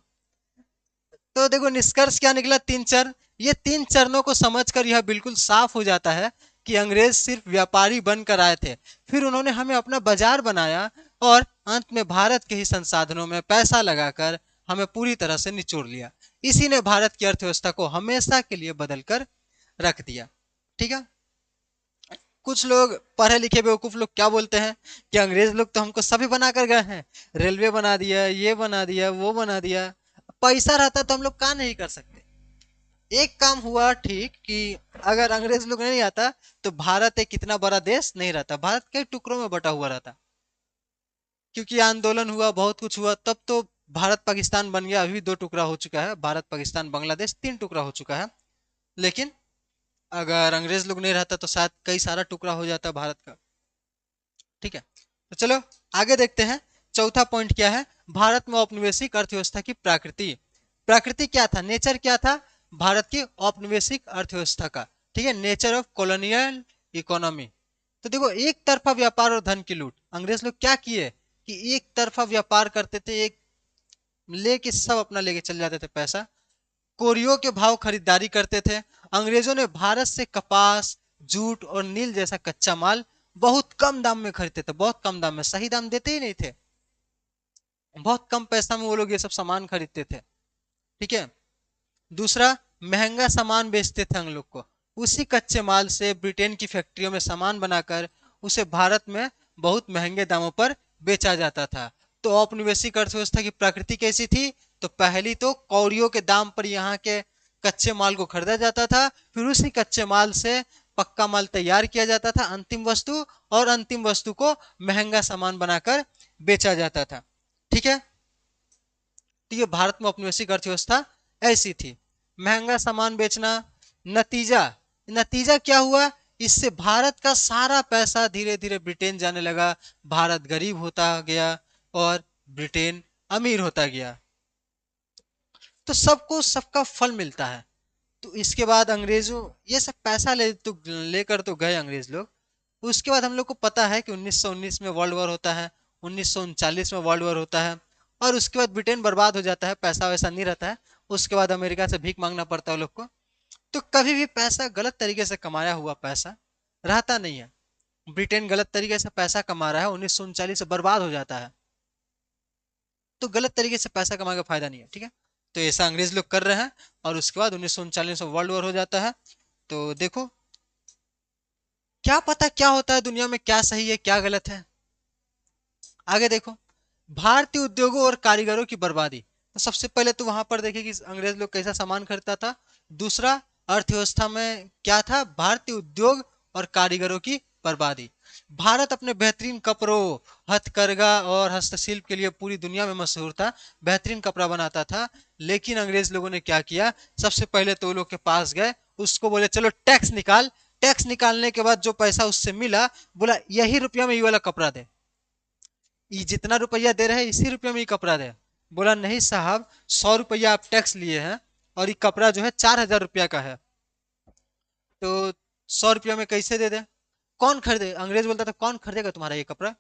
तो देखो निष्कर्ष क्या निकला, 3 चरण। ये 3 चरणों को समझकर यह बिल्कुल साफ हो जाता है कि अंग्रेज सिर्फ व्यापारी बनकर आए थे, फिर उन्होंने हमें अपना बाजार बनाया, और अंत में भारत के ही संसाधनों में पैसा लगाकर हमें पूरी तरह से निचोड़ लिया। इसी ने भारत की अर्थव्यवस्था को हमेशा के लिए बदलकर रख दिया। ठीक है, कुछ लोग पढ़े लिखे बेवकूफ लोग क्या बोलते हैं कि अंग्रेज लोग तो हमको सभी बना कर गए हैं, रेलवे बना दिया, ये बना दिया, वो बना दिया। पैसा रहता तो हम लोग का नहीं कर सकते। एक काम हुआ ठीक, कि अगर अंग्रेज लोग नहीं आता तो भारत एक इतना बड़ा देश नहीं रहता, भारत कई टुकड़ों में बटा हुआ रहता। क्योंकि आंदोलन हुआ, बहुत कुछ हुआ, तब तो भारत पाकिस्तान बन गया। अभी 2 टुकड़ा हो चुका है, भारत पाकिस्तान बांग्लादेश 3 टुकड़ा हो चुका है। लेकिन अगर अंग्रेज लोग नहीं रहता तो शायद कई सारा टुकड़ा हो जाता भारत का। ठीक है, तो चलो आगे देखते हैं। चौथा पॉइंट क्या है, भारत में औपनिवेशिक अर्थव्यवस्था की प्रकृति। प्रकृति क्या था, नेचर क्या था भारत की औपनिवेशिक अर्थव्यवस्था का, ठीक है, नेचर ऑफ कॉलोनियल इकोनॉमी। तो देखो एक तरफा व्यापार और धन की लूट, अंग्रेज लोग क्या किए कि एक तरफा व्यापार करते थे, एक लेके सब अपना लेके चल जाते थे पैसा, कोरियों के भाव खरीदारी करते थे। अंग्रेजों ने भारत से कपास, जूट और नील जैसा कच्चा माल बहुत कम दाम में खरीदते थे, बहुत कम दाम में, सही दाम देते ही नहीं थे, बहुत कम पैसा में वो लोग ये सब सामान खरीदते थे, ठीक है। दूसरा, महंगा सामान बेचते थे हम लोग को, उसी कच्चे माल से ब्रिटेन की फैक्ट्रियों में सामान बनाकर उसे भारत में बहुत महंगे दामों पर बेचा जाता था। तो औपनिवेशिक अर्थव्यवस्था की प्रकृति कैसी थी, तो पहली तो कौड़ियों के दाम पर यहाँ के कच्चे माल को खरीदा जाता था, फिर उसी कच्चे माल से पक्का माल तैयार किया जाता था, अंतिम वस्तु, और अंतिम वस्तु को महंगा सामान बनाकर बेचा जाता था, ठीक है। तो ये भारत में औपनिवेशिक अर्थव्यवस्था ऐसी थी, महंगा सामान बेचना। नतीजा, नतीजा क्या हुआ, इससे भारत का सारा पैसा धीरे धीरे ब्रिटेन जाने लगा, भारत गरीब होता गया और ब्रिटेन अमीर होता गया। तो सबको सबका फल मिलता है। तो इसके बाद अंग्रेजों ये सब पैसा लेकर तो गए अंग्रेज लोग। उसके बाद हम लोग को पता है कि 1919 में वर्ल्ड वॉर होता है, 1939 में वर्ल्ड वॉर होता है, और उसके बाद ब्रिटेन बर्बाद हो जाता है, पैसा वैसा नहीं रहता है। उसके बाद अमेरिका से भीख मांगना पड़ता है लोग को। तो कभी भी पैसा, गलत तरीके से कमाया हुआ पैसा रहता नहीं है। ब्रिटेन गलत तरीके से पैसा कमा रहा है, 1939 से बर्बाद हो जाता है। तो गलत तरीके से पैसा कमा के फायदा नहीं है, ठीक है। तो ऐसा अंग्रेज लोग कर रहे हैं, और उसके बाद 1939 में वर्ल्ड वॉर हो जाता है। तो देखो क्या पता क्या होता है दुनिया में, क्या सही है क्या गलत है। आगे देखो, भारतीय उद्योगों और कारीगरों की बर्बादी। तो सबसे पहले तो वहां पर देखिए कि अंग्रेज लोग कैसा सामान खरीदता था। दूसरा, अर्थव्यवस्था में क्या था, भारतीय उद्योग और कारीगरों की बर्बादी। भारत अपने बेहतरीन कपड़ों, हथकरघा और हस्तशिल्प के लिए पूरी दुनिया में मशहूर था, बेहतरीन कपड़ा बनाता था। लेकिन अंग्रेज लोगों ने क्या किया, सबसे पहले तो वो लोग के पास गए, उसको बोले चलो टैक्स निकाल। टैक्स निकालने के बाद जो पैसा उससे मिला, बोला यही रुपया में ये वाला कपड़ा दे, ये जितना रुपया दे रहे हैं इसी रुपये में ये कपड़ा दे। बोला नहीं साहब, 100 रुपया आप टैक्स लिए हैं और ये कपड़ा जो है 4,000 रुपया का है, तो 100 रुपया में कैसे दे दे, कौन खरीदे। अंग्रेज बोलता था कौन खरीदेगा तुम्हारा ये कपड़ा।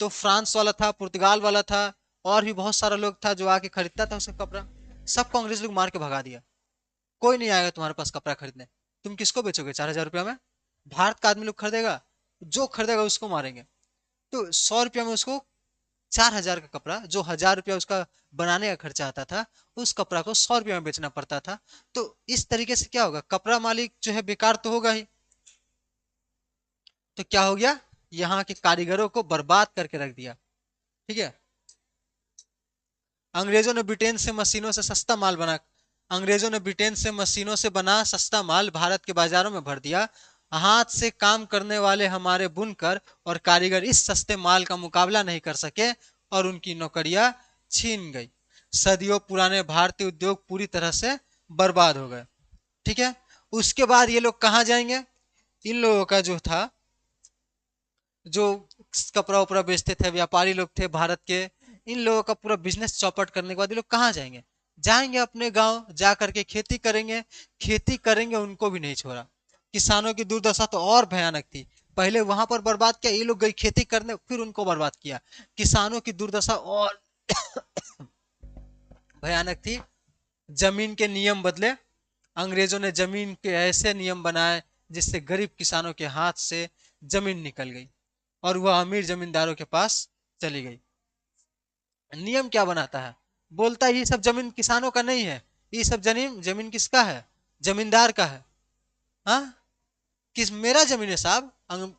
तो फ्रांस वाला था, पुर्तगाल वाला था, और भी बहुत सारा लोग था जो आके खरीदता था उसका कपड़ा। सबको अंग्रेज लोग मार के भगा दिया, कोई नहीं आएगा तुम्हारे पास कपड़ा खरीदने। तुम किसको बेचोगे 4,000 रुपया में, भारत का आदमी लोग खरीदेगा, जो खरीदेगा उसको मारेंगे। तो 100 रुपया में उसको 4,000 का कपड़ा, जो 1,000 रुपया उसका बनाने का खर्चा आता था, उस कपड़ा को 100 रुपया में बेचना पड़ता था। तो इस तरीके से क्या होगा, कपड़ा मालिक जो है बेकार तो होगा ही। तो क्या हो गया, यहाँ के कारीगरों को बर्बाद करके रख दिया, ठीक है। अंग्रेजों ने ब्रिटेन से मशीनों से सस्ता माल बना अंग्रेजों ने ब्रिटेन से मशीनों से बना सस्ता माल भारत के बाजारों में भर दिया। हाथ से काम करने वाले हमारे बुनकर और कारीगर इस सस्ते माल का मुकाबला नहीं कर सके और उनकी नौकरियां छीन गई। सदियों पुराने भारतीय उद्योग पूरी तरह से बर्बाद हो गए, ठीक है। उसके बाद ये लोग कहाँ जाएंगे, इन लोगों का जो था, जो कपड़ा उपड़ा बेचते थे, व्यापारी लोग थे भारत के, इन लोगों का पूरा बिजनेस चौपट करने के बाद ये लोग कहाँ जाएंगे, जाएंगे अपने गांव जा करके खेती करेंगे। खेती करेंगे, उनको भी नहीं छोड़ा। किसानों की दुर्दशा तो और भयानक थी, पहले वहां पर बर्बाद किया, ये लोग गई खेती करने, फिर उनको बर्बाद किया। किसानों की दुर्दशा और भयानक थी। जमीन के नियम बदले, अंग्रेजों ने जमीन के ऐसे नियम बनाए जिससे गरीब किसानों के हाथ से जमीन निकल गई और वह अमीर जमींदारों के पास चली गई। नियम क्या बनाता है, बोलता है ये सब जमीन किसानों का नहीं है, ये सब जमीन जमीन किसका है, जमींदार का है। हाँ, किस, मेरा जमीन है साहब।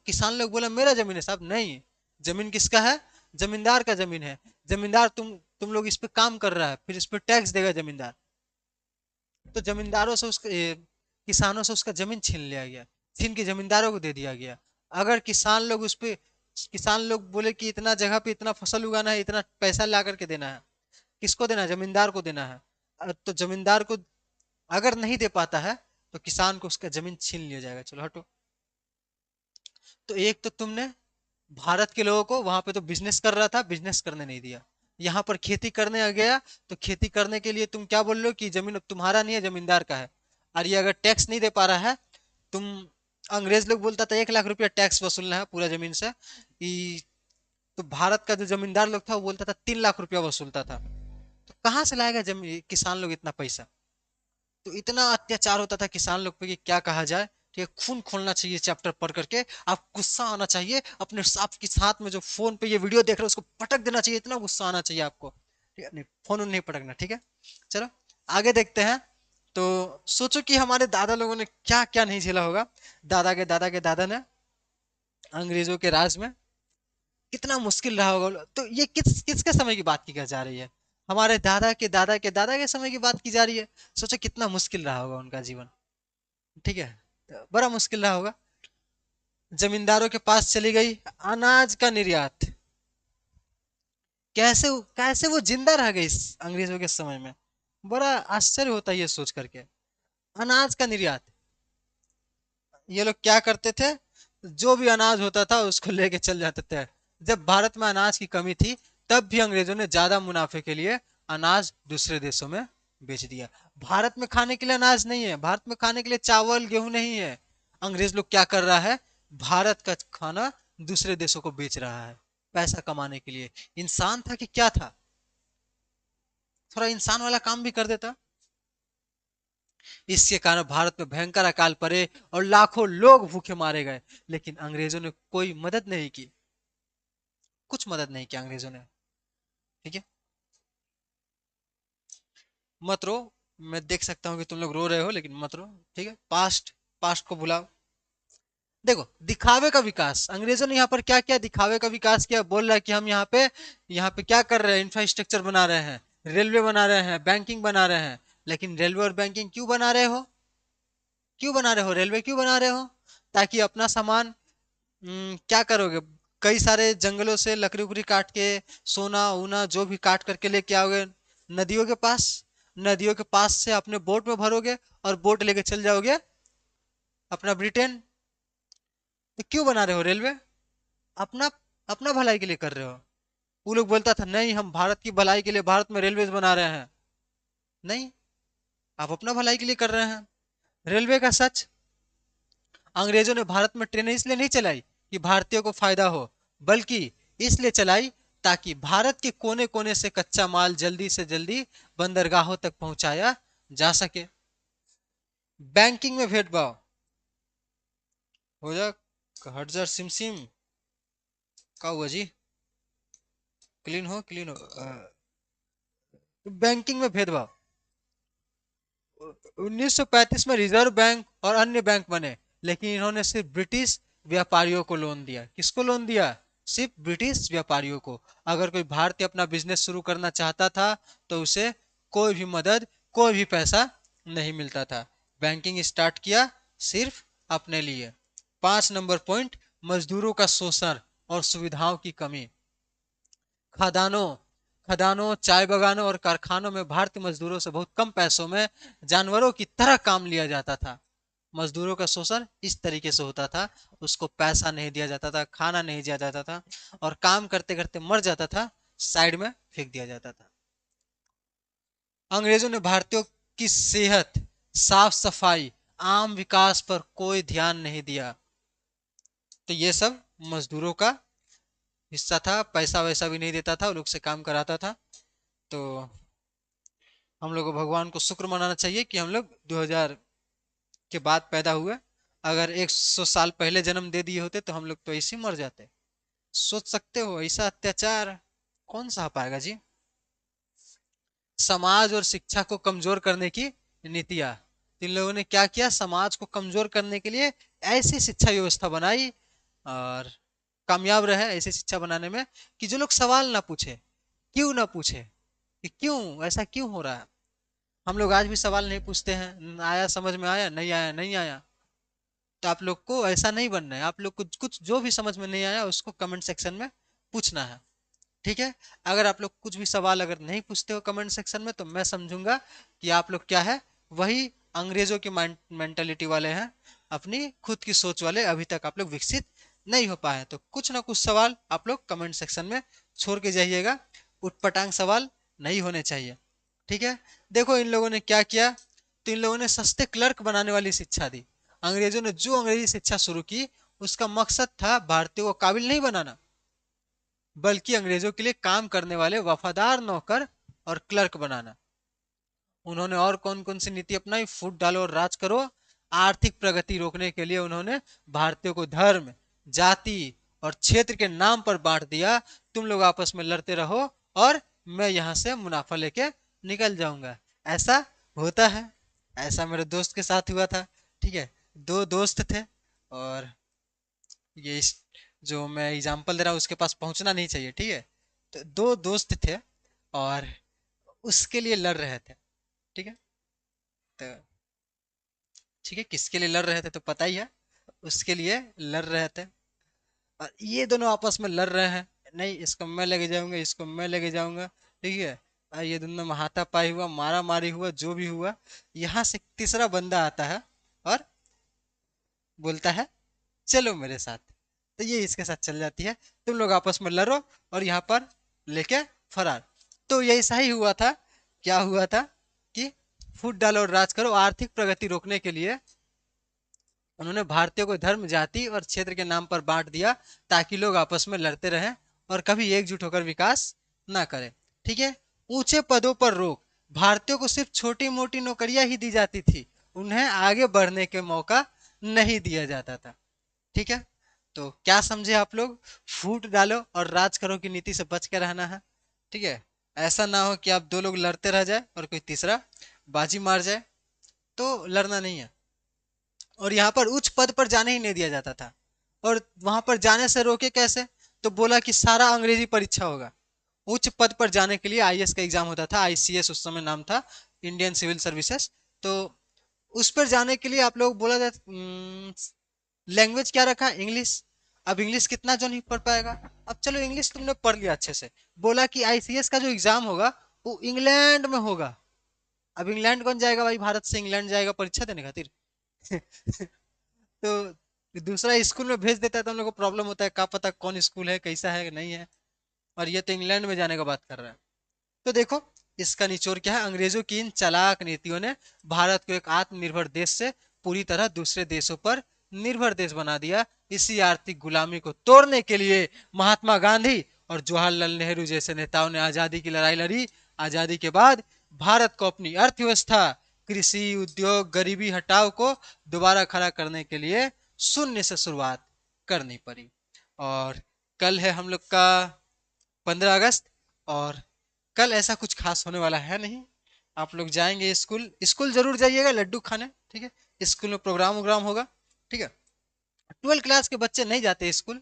किसान लोग बोला मेरा जमीन है साहब, नहीं, जमीन किसका है, जमींदार का जमीन है। जमींदार तुम लोग इस पे काम कर रहा है, फिर इस पे टैक्स देगा जमींदार। तो जमींदारों से किसानों से उसका जमीन छीन लिया गया, छीन के जमींदारों को दे दिया गया। अगर किसान लोग बोले कि इतना जगह पे इतना फसल उगाना है, इतना पैसा ला करके देना है, किसको देना है, जमींदार को देना है। तो जमींदार को अगर नहीं दे पाता है तो किसान को उसका जमीन छीन लिया जाएगा, चलो हटो। तो एक तो तुमने भारत के लोगों को वहां पे तो बिजनेस कर रहा था, बिजनेस करने नहीं दिया, यहाँ पर खेती करने आ गया तो खेती करने के लिए तुम क्या बोल रहे हो कि जमीन अब तुम्हारा नहीं है, जमींदार का है। और ये अगर टैक्स नहीं दे पा रहा है, तुम, अंग्रेज लोग बोलता था 1 लाख रुपया टैक्स वसूलना है पूरा जमीन से, तो भारत का जो जमींदार लोग था वो बोलता था 3 लाख रुपया वसूलता था। तो कहाँ से लाएगा जमीन किसान लोग इतना पैसा। तो इतना अत्याचार होता था किसान लोग पे कि क्या कहा जाए। ठीक है, खून खोलना चाहिए चैप्टर पढ़ करके, आप गुस्सा आना चाहिए, अपने साथ के साथ में जो फोन पे ये वीडियो देख रहे हो उसको पटक देना चाहिए, इतना गुस्सा आना चाहिए आपको। ठीक है, नहीं फोन नहीं पटकना, ठीक है। चलो आगे देखते हैं। तो सोचो कि हमारे दादा लोगों ने क्या क्या नहीं झेला होगा, दादा के दादा ने अंग्रेजों के राज में, कितना मुश्किल रहा होगा। तो ये किसके समय की बात की जा रही है, हमारे दादा के दादा के दादा के समय की बात की जा रही है। सोचो कितना मुश्किल रहा होगा उनका जीवन। ठीक है, तो बड़ा मुश्किल रहा होगा। जमींदारों के पास चली गई अनाज का निर्यात, कैसे कैसे वो जिंदा रह गई इस अंग्रेजों के समय में, बड़ा आश्चर्य होता है ये सोच करके। अनाज का निर्यात, ये लोग क्या करते थे, जो भी अनाज होता था उसको लेके चल जाते थे। जब भारत में अनाज की कमी थी तब भी अंग्रेजों ने ज्यादा मुनाफे के लिए अनाज दूसरे देशों में बेच दिया। भारत में खाने के लिए अनाज नहीं है, भारत में खाने के लिए चावल गेहूं नहीं है, अंग्रेज लोग क्या कर रहा है, भारत का खाना दूसरे देशों को बेच रहा है पैसा कमाने के लिए। इंसान था कि क्या था, थोड़ा इंसान वाला काम भी कर देता। इसके कारण भारत में भयंकर अकाल पड़े और लाखों लोग भूखे मारे गए, लेकिन अंग्रेजों ने कोई मदद नहीं की, कुछ मदद नहीं किया अंग्रेजों ने। ठीक है, मत रो, मैं देख सकता हूँ कि तुम लोग रो रहे हो, लेकिन मत रो। ठीक है, पास्ट, पास्ट को भुलाओ। देखो दिखावे का विकास, अंग्रेजों ने यहाँ पर क्या क्या दिखावे का विकास किया, बोल रहा है कि हम यहाँ पे क्या कर रहे हैं, इंफ्रास्ट्रक्चर बना रहे हैं, रेलवे बना रहे हैं, बैंकिंग बना रहे हैं। लेकिन रेलवे और बैंकिंग क्यों बना रहे हो, क्यों बना रहे हो, रेलवे क्यों बना रहे हो, ताकि अपना सामान, क्या करोगे, कई सारे जंगलों से लकड़ी उकड़ी काट के, सोना ऊना जो भी काट करके लेके आओगे नदियों के पास, नदियों के पास से अपने बोट में भरोगे और बोट लेके चल जाओगे अपना ब्रिटेन। तो क्यों बना रहे हो रेलवे, अपना अपना भलाई के लिए कर रहे हो। वो लोग बोलता था नहीं हम भारत की भलाई के लिए भारत में रेलवे बना रहे हैं, नहीं, आप अपना भलाई के लिए कर रहे हैं। रेलवे का सच, अंग्रेजों ने भारत में ट्रेनें इसलिए नहीं चलाई कि भारतीयों को फायदा हो, बल्कि इसलिए चलाई ताकि भारत के कोने कोने से कच्चा माल जल्दी से जल्दी बंदरगाहों तक पहुंचाया जा सके। बैंकिंग में भेदभाव, हो जा, हट जा सिम, का हुआ जी, क्लीन हो क्लीन हो। बैंकिंग में भेदभाव, 1935 में रिजर्व बैंक और अन्य बैंक बने, लेकिन इन्होंने सिर्फ ब्रिटिश व्यापारियों को लोन दिया। किसको लोन दिया, सिर्फ ब्रिटिश व्यापारियों को। अगर कोई भारतीय अपना बिजनेस शुरू करना चाहता था तो उसे कोई भी मदद, कोई भी पैसा नहीं मिलता था। बैंकिंग स्टार्ट किया सिर्फ अपने लिए। 5 नंबर पॉइंट, मजदूरों का शोषण और सुविधाओं की कमी। खदानों खदानों, चाय बागानों और कारखानों में भारतीय मजदूरों से बहुत कम पैसों में जानवरों की तरह काम लिया जाता था। मजदूरों का शोषण इस तरीके से होता था, उसको पैसा नहीं दिया जाता था, खाना नहीं दिया जाता था, और काम करते करते मर जाता था, साइड में फेंक दिया जाता था। अंग्रेजों ने भारतीयों की सेहत, साफ सफाई, आम विकास पर कोई ध्यान नहीं दिया। तो ये सब मजदूरों का हिस्सा था, पैसा वैसा भी नहीं देता था, वो लोग से काम कराता था। तो हम लोग को भगवान को शुक्र मनाना चाहिए कि हम लोग 2000 के बाद पैदा हुए। अगर 100 साल पहले जन्म दे दिए होते तो हम लोग तो ऐसे ही मर जाते। सोच सकते हो ऐसा अत्याचार कौन सह पाएगा जी। समाज और शिक्षा को कमजोर करने की नीतियां, इन लोगों ने क्या किया, समाज को कमजोर करने के लिए ऐसी शिक्षा व्यवस्था बनाई, और कामयाब रहे ऐसी शिक्षा बनाने में कि जो लोग सवाल ना पूछे, क्यों ना पूछे कि क्यों ऐसा क्यों हो रहा है। हम लोग आज भी सवाल नहीं पूछते हैं, आया समझ में, आया नहीं आया नहीं आया। तो आप लोग को ऐसा नहीं बनना है, आप लोग कुछ कुछ जो भी समझ में नहीं आया उसको कमेंट सेक्शन में पूछना है। ठीक है, अगर आप लोग कुछ भी सवाल अगर नहीं पूछते हो कमेंट सेक्शन में तो मैं समझूंगा कि आप लोग क्या है, वही अंग्रेजों की मेंटेलिटी वाले हैं, अपनी खुद की सोच वाले, अभी तक आप लोग विकसित नहीं हो पाए। तो कुछ ना कुछ सवाल आप लोग कमेंट सेक्शन में छोड़ के जाइएगा। उटपटांग सवाल नहीं होने चाहिए। ठीक है, देखो इन लोगों ने क्या किया, तो इन लोगों ने सस्ते क्लर्क बनाने वाली शिक्षा दी। अंग्रेजों ने जो अंग्रेजी शिक्षा शुरू की, उसका मकसद था भारतीयों को काबिल नहीं बनाना, बल्कि अंग्रेजों के लिए काम करने वाले वफादार नौकर और क्लर्क बनाना। उन्होंने और कौन कौन सी नीति अपनाई? फूट डालो और राज करो। आर्थिक प्रगति रोकने के लिए उन्होंने भारतीयों को धर्म, जाति और क्षेत्र के नाम पर बांट दिया। तुम लोग आपस में लड़ते रहो और मैं यहां से मुनाफा लेके निकल जाऊंगा। ऐसा होता है, ऐसा मेरे दोस्त के साथ हुआ था। ठीक है, दो दोस्त थे, और ये जो मैं एग्जांपल दे रहा हूँ उसके पास पहुंचना नहीं चाहिए। ठीक है, तो दो दोस्त थे और उसके लिए लड़ रहे थे। ठीक है, तो ठीक है, किसके लिए लड़ रहे थे तो पता ही है, उसके लिए लड़ रहे थे। और ये दोनों आपस में लड़ रहे हैं, नहीं इसको मैं लेके जाऊंगा, इसको मैं लेके जाऊंगा। ठीक है, और ये दोनों में हाथापाई हुआ, मारा मारी हुआ, जो भी हुआ। यहाँ से तीसरा बंदा आता है और बोलता है चलो मेरे साथ। तो ये इसके साथ चल जाती है, तुम लोग आपस में लड़ो और यहाँ पर लेके फरार। तो ये ऐसा ही हुआ था। क्या हुआ था कि फूट डालो और राज करो, आर्थिक प्रगति रोकने के लिए उन्होंने भारतीयों को धर्म, जाति और क्षेत्र के नाम पर बांट दिया, ताकि लोग आपस में लड़ते रहें और कभी एकजुट होकर विकास ना करें। ठीक है, ऊंचे पदों पर रोक, भारतीयों को सिर्फ छोटी मोटी नौकरियां ही दी जाती थी, उन्हें आगे बढ़ने के मौका नहीं दिया जाता था। ठीक है, तो क्या समझे आप लोग? फूट डालो और राज करो की नीति से बच के रहना है। ठीक है, ऐसा ना हो कि आप दो लोग लड़ते रह जाए और कोई तीसरा बाजी मार जाए, तो लड़ना नहीं है। और यहाँ पर उच्च पद पर जाने ही नहीं दिया जाता था, और वहां पर जाने से रोके कैसे? तो बोला कि सारा अंग्रेजी परीक्षा होगा। उच्च पद पर जाने के लिए आईएएस का एग्जाम होता था, आईसीएस उस समय नाम था, इंडियन सिविल सर्विसेज। तो उस पर जाने के लिए आप लोग बोला जाए, लैंग्वेज क्या रखा? इंग्लिश। अब इंग्लिश कितना जो नहीं पढ़ पाएगा? अब चलो इंग्लिश तुमने पढ़ लिया अच्छे से, बोला कि आईसीएस का जो एग्जाम होगा वो इंग्लैंड में होगा। अब इंग्लैंड कौन जाएगा भाई? भारत से इंग्लैंड जाएगा परीक्षा देने खातिर? तो दूसरा स्कूल में भेज देता है तो हम लोग को प्रॉब्लम होता है, क्या पता कौन स्कूल है, कैसा है, नहीं है। और ये तो इंग्लैंड में जाने का बात कर रहा है। तो देखो, इसका निचोड़ क्या है? अंग्रेजों की इन चालाक नीतियों ने भारत को एक आत्मनिर्भर देश से पूरी तरह दूसरे देशों पर निर्भर देश बना दिया। इसी आर्थिक गुलामी को तोड़ने के लिए महात्मा गांधी और जवाहरलाल नेहरू जैसे नेताओं ने आजादी की लड़ाई लड़ी। आजादी के बाद भारत को अपनी अर्थव्यवस्था, कृषि, उद्योग, गरीबी हटाओ को दोबारा खड़ा करने के लिए शून्य से शुरुआत करनी पड़ी। और कल है हम लोग का 15 अगस्त, और कल ऐसा कुछ खास होने वाला है नहीं। आप लोग जाएंगे स्कूल, स्कूल जरूर जाइएगा लड्डू खाने। ठीक है, स्कूल में प्रोग्राम वोग्राम होगा। ठीक है, 12 क्लास के बच्चे नहीं जाते स्कूल।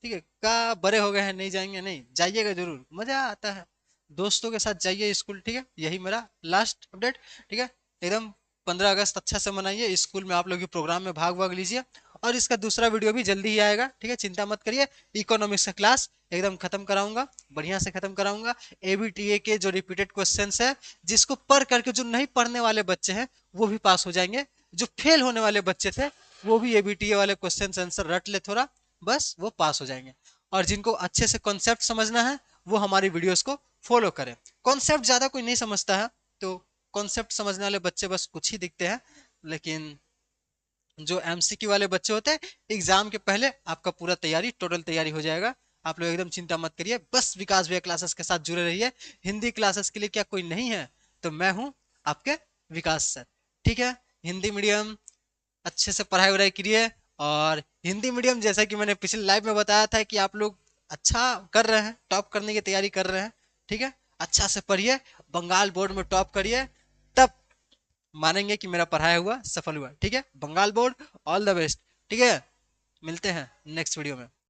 ठीक है, का बड़े हो गए हैं नहीं जाएंगे? नहीं, जाइएगा जरूर, मजा आता है। दोस्तों के साथ जाइए स्कूल। ठीक है, यही मेरा लास्ट अपडेट। ठीक है, एकदम 15 अगस्त अच्छा से मनाइए, स्कूल में आप लोग भी प्रोग्राम में भाग भाग लीजिए। और इसका दूसरा वीडियो भी जल्दी ही आएगा। ठीक है, चिंता मत करिए, इकोनॉमिक्स का क्लास एकदम खत्म कराऊंगा, बढ़िया से खत्म कराऊंगा। एबीटीए के जो रिपीटेड क्वेश्चंस है, जिसको पढ़ करके जो नहीं पढ़ने वाले बच्चे हैं वो भी पास हो जाएंगे, जो फेल होने वाले बच्चे थे वो भी एबीटीए वाले क्वेश्चन आंसर रट ले थोड़ा, बस वो पास हो जाएंगे। और जिनको अच्छे से कॉन्सेप्ट समझना है वो हमारी वीडियोस को फॉलो करें। कॉन्सेप्ट ज्यादा कोई नहीं समझता है, तो कॉन्सेप्ट समझने वाले बच्चे बस कुछ ही दिखते हैं, लेकिन जो एमसीक्यू वाले बच्चे होते हैं, एग्जाम के पहले आपका पूरा तैयारी, टोटल तैयारी हो जाएगा। आप लोग एकदम चिंता मत करिए, बस विकास भैया क्लासेस के साथ जुड़े रहिए। हिंदी क्लासेस के लिए क्या कोई नहीं है? तो मैं हूं आपके विकास सर। ठीक है, हिंदी मीडियम अच्छे से पढ़ाई वढ़ाई करिए। और हिंदी मीडियम, जैसा कि मैंने पिछले लाइव में बताया था कि आप लोग अच्छा कर रहे हैं, टॉप करने की तैयारी कर रहे हैं। ठीक है, अच्छा से पढ़िए, बंगाल बोर्ड में टॉप करिए, तब मानेंगे कि मेरा पढ़ाया हुआ सफल हुआ। ठीक है, Bengal board all the best. ठीक है, मिलते हैं नेक्स्ट वीडियो में।